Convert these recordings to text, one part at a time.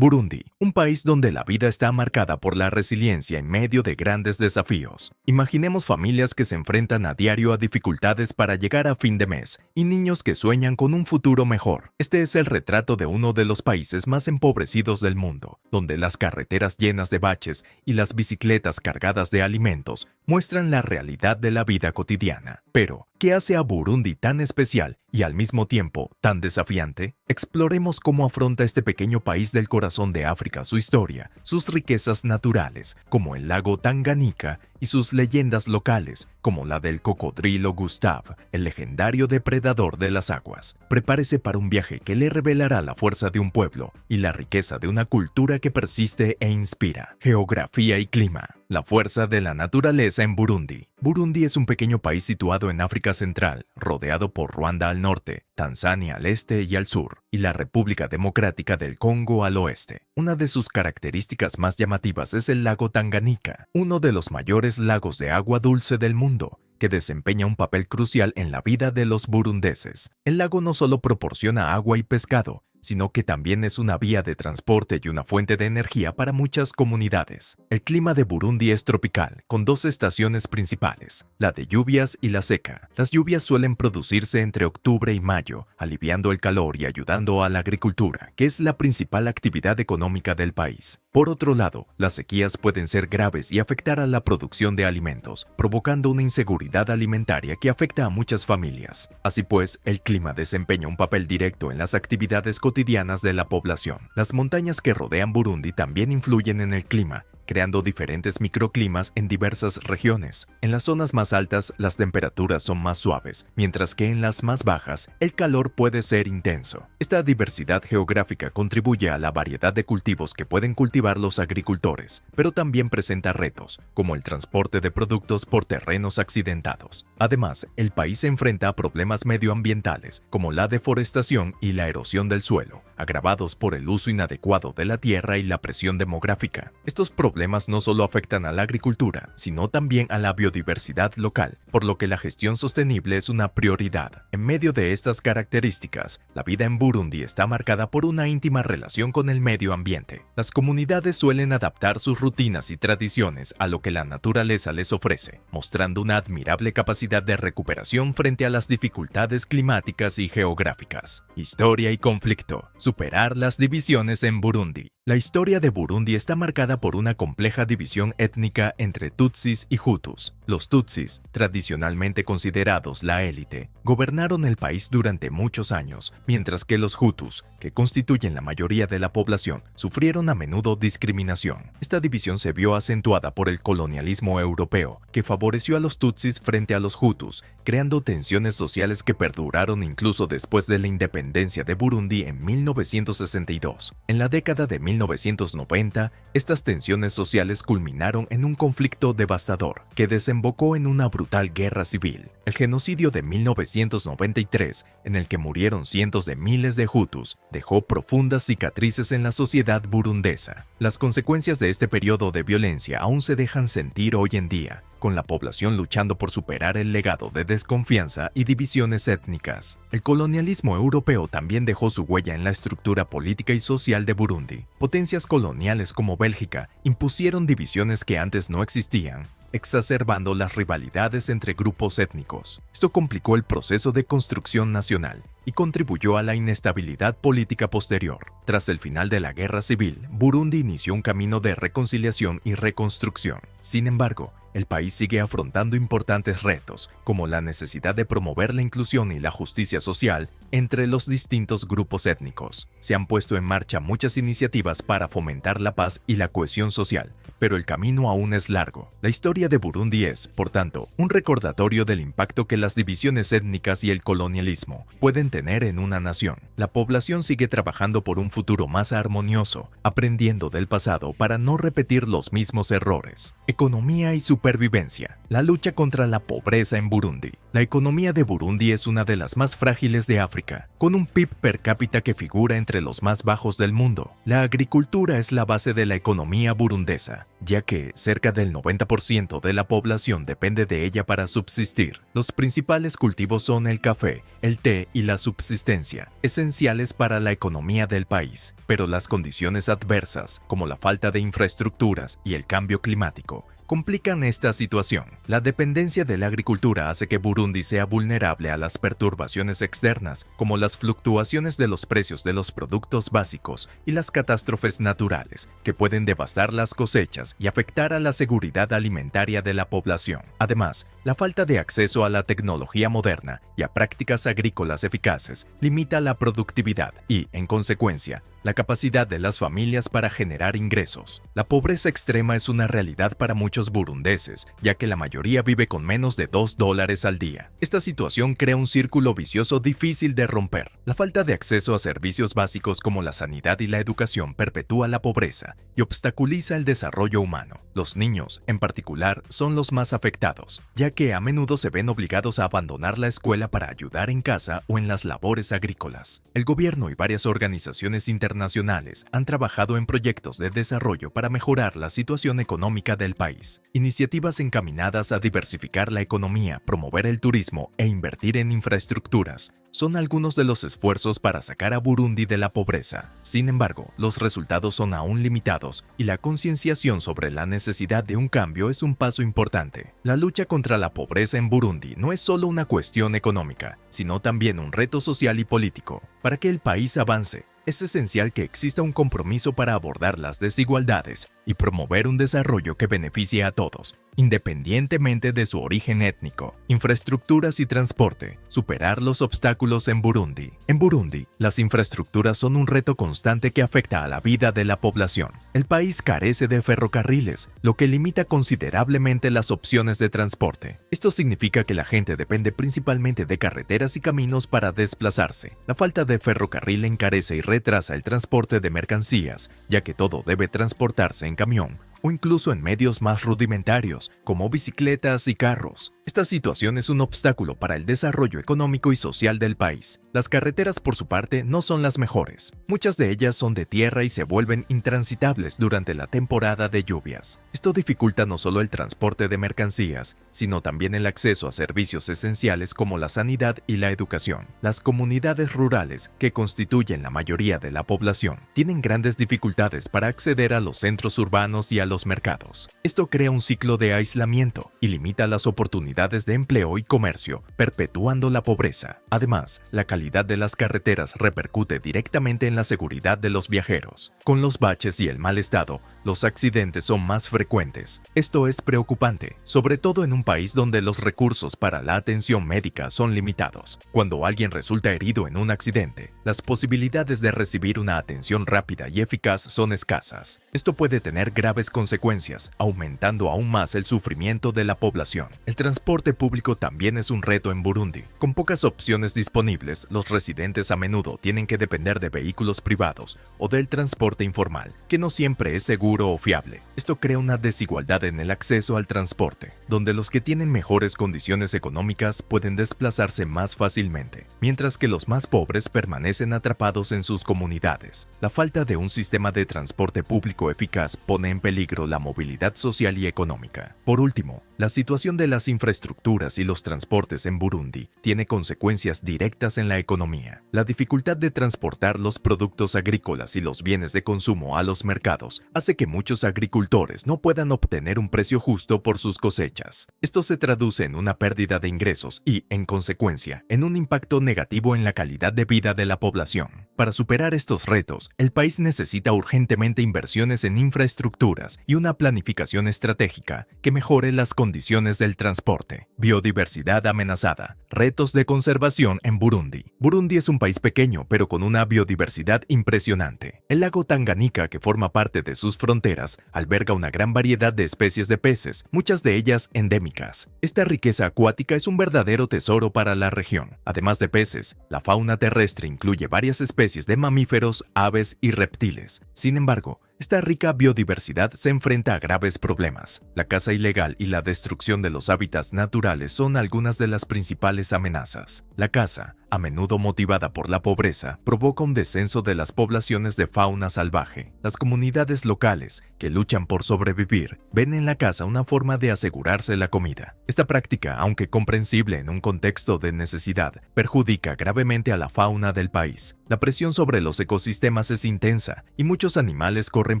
Burundi, un país donde la vida está marcada por la resiliencia en medio de grandes desafíos. Imaginemos familias que se enfrentan a diario a dificultades para llegar a fin de mes y niños que sueñan con un futuro mejor. Este es el retrato de uno de los países más empobrecidos del mundo, donde las carreteras llenas de baches y las bicicletas cargadas de alimentos muestran la realidad de la vida cotidiana. Pero, ¿qué hace a Burundi tan especial y al mismo tiempo tan desafiante? Exploremos cómo afronta este pequeño país del corazón de África su historia, sus riquezas naturales, como el lago Tanganika, y sus leyendas locales, como la del cocodrilo Gustave, el legendario depredador de las aguas. Prepárese para un viaje que le revelará la fuerza de un pueblo y la riqueza de una cultura que persiste e inspira. Geografía y clima. La fuerza de la naturaleza en Burundi. Burundi es un pequeño país situado en África Central, rodeado por Ruanda al norte, Tanzania al este y al sur, y la República Democrática del Congo al oeste. Una de sus características más llamativas es el lago Tanganika, uno de los mayores lagos de agua dulce del mundo, que desempeña un papel crucial en la vida de los burundeses. El lago no solo proporciona agua y pescado, sino que también es una vía de transporte y una fuente de energía para muchas comunidades. El clima de Burundi es tropical, con dos estaciones principales, la de lluvias y la seca. Las lluvias suelen producirse entre octubre y mayo, aliviando el calor y ayudando a la agricultura, que es la principal actividad económica del país. Por otro lado, las sequías pueden ser graves y afectar a la producción de alimentos, provocando una inseguridad alimentaria que afecta a muchas familias. Así pues, el clima desempeña un papel directo en las actividades cotidianas de la población. Las montañas que rodean Burundi también influyen en el clima, creando diferentes microclimas en diversas regiones. En las zonas más altas, las temperaturas son más suaves, mientras que en las más bajas, el calor puede ser intenso. Esta diversidad geográfica contribuye a la variedad de cultivos que pueden cultivar los agricultores, pero también presenta retos, como el transporte de productos por terrenos accidentados. Además, el país se enfrenta a problemas medioambientales, como la deforestación y la erosión del suelo, agravados por el uso inadecuado de la tierra y la presión demográfica. Estos problemas no solo afectan a la agricultura, sino también a la biodiversidad local, por lo que la gestión sostenible es una prioridad. En medio de estas características, la vida en Burundi está marcada por una íntima relación con el medio ambiente. Las comunidades suelen adaptar sus rutinas y tradiciones a lo que la naturaleza les ofrece, mostrando una admirable capacidad de recuperación frente a las dificultades climáticas y geográficas. Historia y conflicto. Superar las divisiones en Burundi. La historia de Burundi está marcada por una compleja división étnica entre Tutsis y Hutus. Los Tutsis, tradicionalmente considerados la élite, gobernaron el país durante muchos años, mientras que los Hutus, que constituyen la mayoría de la población, sufrieron a menudo discriminación. Esta división se vio acentuada por el colonialismo europeo, que favoreció a los Tutsis frente a los Hutus, creando tensiones sociales que perduraron incluso después de la independencia de Burundi en 1962. En la década de 1990, estas tensiones sociales culminaron en un conflicto devastador que desembocó en una brutal guerra civil, el genocidio de 1993, en el que murieron cientos de miles de Hutus, dejó profundas cicatrices en la sociedad burundesa. Las consecuencias de este periodo de violencia aún se dejan sentir hoy en día, con la población luchando por superar el legado de desconfianza y divisiones étnicas. El colonialismo europeo también dejó su huella en la estructura política y social de Burundi. Potencias coloniales como Bélgica impusieron divisiones que antes no existían, exacerbando las rivalidades entre grupos étnicos. Esto complicó el proceso de construcción nacional y contribuyó a la inestabilidad política posterior. Tras el final de la guerra civil, Burundi inició un camino de reconciliación y reconstrucción. Sin embargo, el país sigue afrontando importantes retos, como la necesidad de promover la inclusión y la justicia social entre los distintos grupos étnicos. Se han puesto en marcha muchas iniciativas para fomentar la paz y la cohesión social, pero el camino aún es largo. La historia de Burundi es, por tanto, un recordatorio del impacto que las divisiones étnicas y el colonialismo pueden tener en una nación. La población sigue trabajando por un futuro más armonioso, aprendiendo del pasado para no repetir los mismos errores. Economía y supervivencia. La lucha contra la pobreza en Burundi. La economía de Burundi es una de las más frágiles de África, con un PIB per cápita que figura entre los más bajos del mundo. La agricultura es la base de la economía burundesa, ya que cerca del 90% de la población depende de ella para subsistir. Los principales cultivos son el café, el té y la subsistencia, esenciales para la economía del país. Pero las condiciones adversas, como la falta de infraestructuras y el cambio climático, complican esta situación. La dependencia de la agricultura hace que Burundi sea vulnerable a las perturbaciones externas, como las fluctuaciones de los precios de los productos básicos y las catástrofes naturales, que pueden devastar las cosechas y afectar a la seguridad alimentaria de la población. Además, la falta de acceso a la tecnología moderna y a prácticas agrícolas eficaces limita la productividad y, en consecuencia, la capacidad de las familias para generar ingresos. La pobreza extrema es una realidad para muchos burundeses, ya que la mayoría vive con menos de $2 al día. Esta situación crea un círculo vicioso difícil de romper. La falta de acceso a servicios básicos como la sanidad y la educación perpetúa la pobreza y obstaculiza el desarrollo humano. Los niños, en particular, son los más afectados, ya que a menudo se ven obligados a abandonar la escuela para ayudar en casa o en las labores agrícolas. El gobierno y varias organizaciones internacionales han trabajado en proyectos de desarrollo para mejorar la situación económica del país. Iniciativas encaminadas a diversificar la economía, promover el turismo e invertir en infraestructuras son algunos de los esfuerzos para sacar a Burundi de la pobreza. Sin embargo, los resultados son aún limitados y la concienciación sobre la necesidad de un cambio es un paso importante. La lucha contra la pobreza en Burundi no es solo una cuestión económica, sino también un reto social y político. Para que el país avance, es esencial que exista un compromiso para abordar las desigualdades y promover un desarrollo que beneficie a todos, independientemente de su origen étnico. Infraestructuras y transporte. Superar los obstáculos en Burundi. En Burundi, las infraestructuras son un reto constante que afecta a la vida de la población. El país carece de ferrocarriles, lo que limita considerablemente las opciones de transporte. Esto significa que la gente depende principalmente de carreteras y caminos para desplazarse. La falta de ferrocarril encarece y retrasa el transporte de mercancías, ya que todo debe transportarse en camión o incluso en medios más rudimentarios, como bicicletas y carros. Esta situación es un obstáculo para el desarrollo económico y social del país. Las carreteras, por su parte, no son las mejores. Muchas de ellas son de tierra y se vuelven intransitables durante la temporada de lluvias. Esto dificulta no solo el transporte de mercancías, sino también el acceso a servicios esenciales como la sanidad y la educación. Las comunidades rurales, que constituyen la mayoría de la población, tienen grandes dificultades para acceder a los centros urbanos y a los mercados. Esto crea un ciclo de aislamiento y limita las oportunidades de empleo y comercio, perpetuando la pobreza. Además, la calidad de las carreteras repercute directamente en la seguridad de los viajeros. Con los baches y el mal estado, los accidentes son más frecuentes. Esto es preocupante, sobre todo en un país donde los recursos para la atención médica son limitados. Cuando alguien resulta herido en un accidente, las posibilidades de recibir una atención rápida y eficaz son escasas. Esto puede tener graves consecuencias, aumentando aún más el sufrimiento de la población. El transporte público también es un reto en Burundi. Con pocas opciones disponibles, los residentes a menudo tienen que depender de vehículos privados o del transporte informal, que no siempre es seguro o fiable. Esto crea una desigualdad en el acceso al transporte, donde los que tienen mejores condiciones económicas pueden desplazarse más fácilmente, mientras que los más pobres permanecen atrapados en sus comunidades. La falta de un sistema de transporte público eficaz pone en peligro la movilidad social y económica. Por último, la situación de las infraestructuras y los transportes en Burundi tiene consecuencias directas en la economía. La dificultad de transportar los productos agrícolas y los bienes de consumo a los mercados hace que muchos agricultores no puedan obtener un precio justo por sus cosechas. Esto se traduce en una pérdida de ingresos y, en consecuencia, en un impacto negativo en la calidad de vida de la población. Para superar estos retos, el país necesita urgentemente inversiones en infraestructuras y una planificación estratégica que mejore las condiciones del transporte. Biodiversidad amenazada. Retos de conservación en Burundi. Burundi es un país pequeño, pero con una biodiversidad impresionante. El lago Tanganika, que forma parte de sus fronteras, alberga una gran variedad de especies de peces, muchas de ellas endémicas. Esta riqueza acuática es un verdadero tesoro para la región. Además de peces, la fauna terrestre incluye varias especies de mamíferos, aves y reptiles. Sin embargo, Esta rica biodiversidad se enfrenta a graves problemas. La caza ilegal y la destrucción de los hábitats naturales son algunas de las principales amenazas. La caza, a menudo motivada por la pobreza, provoca un descenso de las poblaciones de fauna salvaje. Las comunidades locales, que luchan por sobrevivir, ven en la caza una forma de asegurarse la comida. Esta práctica, aunque comprensible en un contexto de necesidad, perjudica gravemente a la fauna del país. La presión sobre los ecosistemas es intensa y muchos animales corren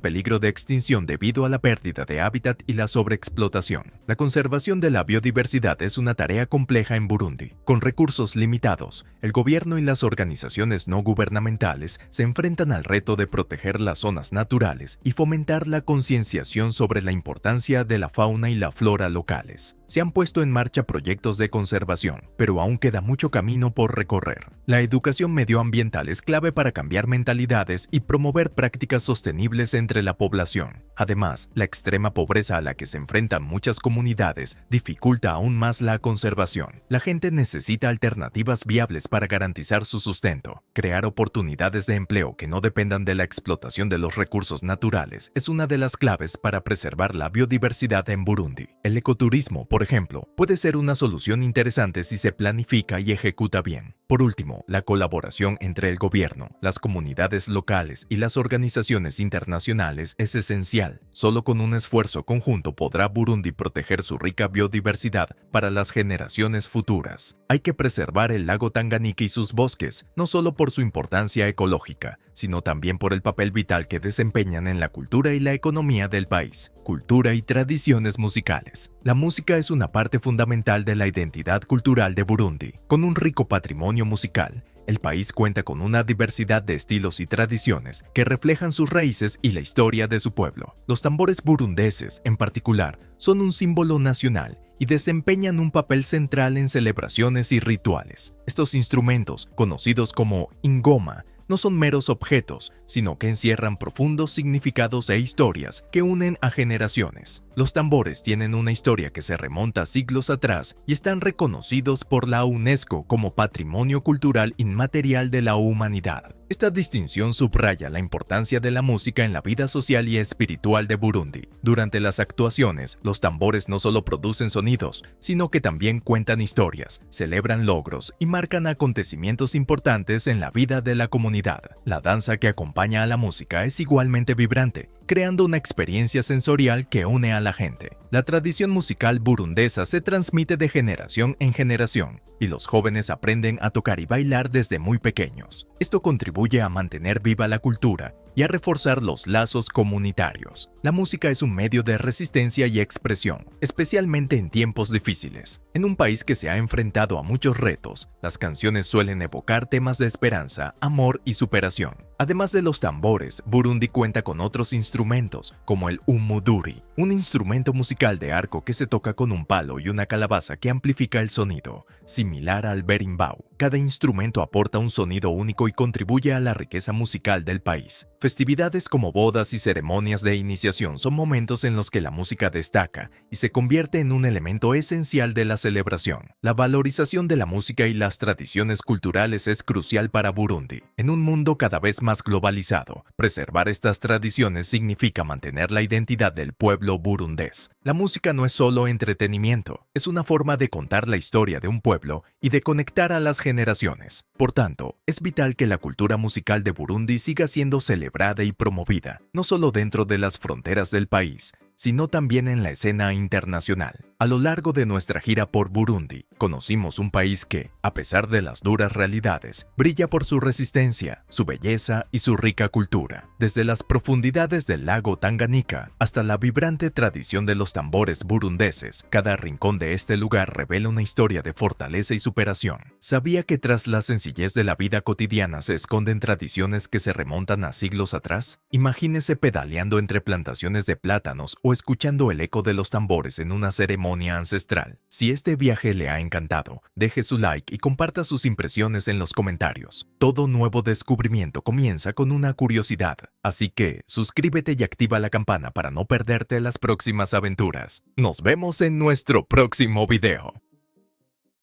peligro de extinción debido a la pérdida de hábitat y la sobreexplotación. La conservación de la biodiversidad es una tarea compleja en Burundi. Con recursos limitados, el gobierno y las organizaciones no gubernamentales se enfrentan al reto de proteger las zonas naturales y fomentar la concienciación sobre la importancia de la fauna y la flora locales. Se han puesto en marcha proyectos de conservación, pero aún queda mucho camino por recorrer. La educación medioambiental es clave para cambiar mentalidades y promover prácticas sostenibles entre la población. Además, la extrema pobreza a la que se enfrentan muchas comunidades dificulta aún más la conservación. La gente necesita alternativas viables para garantizar su sustento. Crear oportunidades de empleo que no dependan de la explotación de los recursos naturales es una de las claves para preservar la biodiversidad en Burundi. El ecoturismo, por ejemplo, puede ser una solución interesante si se planifica y ejecuta bien. Por último, la colaboración entre el gobierno, las comunidades locales y las organizaciones internacionales es esencial. Solo con un esfuerzo conjunto podrá Burundi proteger su rica biodiversidad para las generaciones futuras. Hay que preservar el lago Tanganika y sus bosques, no solo por su importancia ecológica, sino también por el papel vital que desempeñan en la cultura y la economía del país. Cultura y tradiciones musicales. La música es una parte fundamental de la identidad cultural de Burundi. Con un rico patrimonio musical, el país cuenta con una diversidad de estilos y tradiciones que reflejan sus raíces y la historia de su pueblo. Los tambores burundeses, en particular, son un símbolo nacional y desempeñan un papel central en celebraciones y rituales. Estos instrumentos, conocidos como ingoma, no son meros objetos, sino que encierran profundos significados e historias que unen a generaciones. Los tambores tienen una historia que se remonta siglos atrás y están reconocidos por la UNESCO como Patrimonio Cultural Inmaterial de la Humanidad. Esta distinción subraya la importancia de la música en la vida social y espiritual de Burundi. Durante las actuaciones, los tambores no solo producen sonidos, sino que también cuentan historias, celebran logros y marcan acontecimientos importantes en la vida de la comunidad. La danza que acompaña a la música es igualmente vibrante, creando una experiencia sensorial que une a la gente. La tradición musical burundesa se transmite de generación en generación, y los jóvenes aprenden a tocar y bailar desde muy pequeños. Esto contribuye a mantener viva la cultura y a reforzar los lazos comunitarios. La música es un medio de resistencia y expresión, especialmente en tiempos difíciles. En un país que se ha enfrentado a muchos retos, las canciones suelen evocar temas de esperanza, amor y superación. Además de los tambores, Burundi cuenta con otros instrumentos, como el umuduri, un instrumento musical de arco que se toca con un palo y una calabaza que amplifica el sonido, similar al berimbau. Cada instrumento aporta un sonido único y contribuye a la riqueza musical del país. Festividades como bodas y ceremonias de iniciación son momentos en los que la música destaca y se convierte en un elemento esencial de la celebración. La valorización de la música y las tradiciones culturales es crucial para Burundi. En un mundo cada vez más globalizado, preservar estas tradiciones significa mantener la identidad del pueblo burundés. La música no es solo entretenimiento, es una forma de contar la historia de un pueblo y de conectar a las generaciones. Por tanto, es vital que la cultura musical de Burundi siga siendo celebrada y promovida, no solo dentro de las fronteras del país, sino también en la escena internacional. A lo largo de nuestra gira por Burundi, conocimos un país que, a pesar de las duras realidades, brilla por su resistencia, su belleza y su rica cultura. Desde las profundidades del lago Tanganika hasta la vibrante tradición de los tambores burundeses, cada rincón de este lugar revela una historia de fortaleza y superación. ¿Sabía que tras la sencillez de la vida cotidiana se esconden tradiciones que se remontan a siglos atrás? Imagínese pedaleando entre plantaciones de plátanos o escuchando el eco de los tambores en una ceremonia ancestral. Si este viaje le ha encantado, deje su like y comparta sus impresiones en los comentarios. Todo nuevo descubrimiento comienza con una curiosidad, así que suscríbete y activa la campana para no perderte las próximas aventuras. Nos vemos en nuestro próximo video.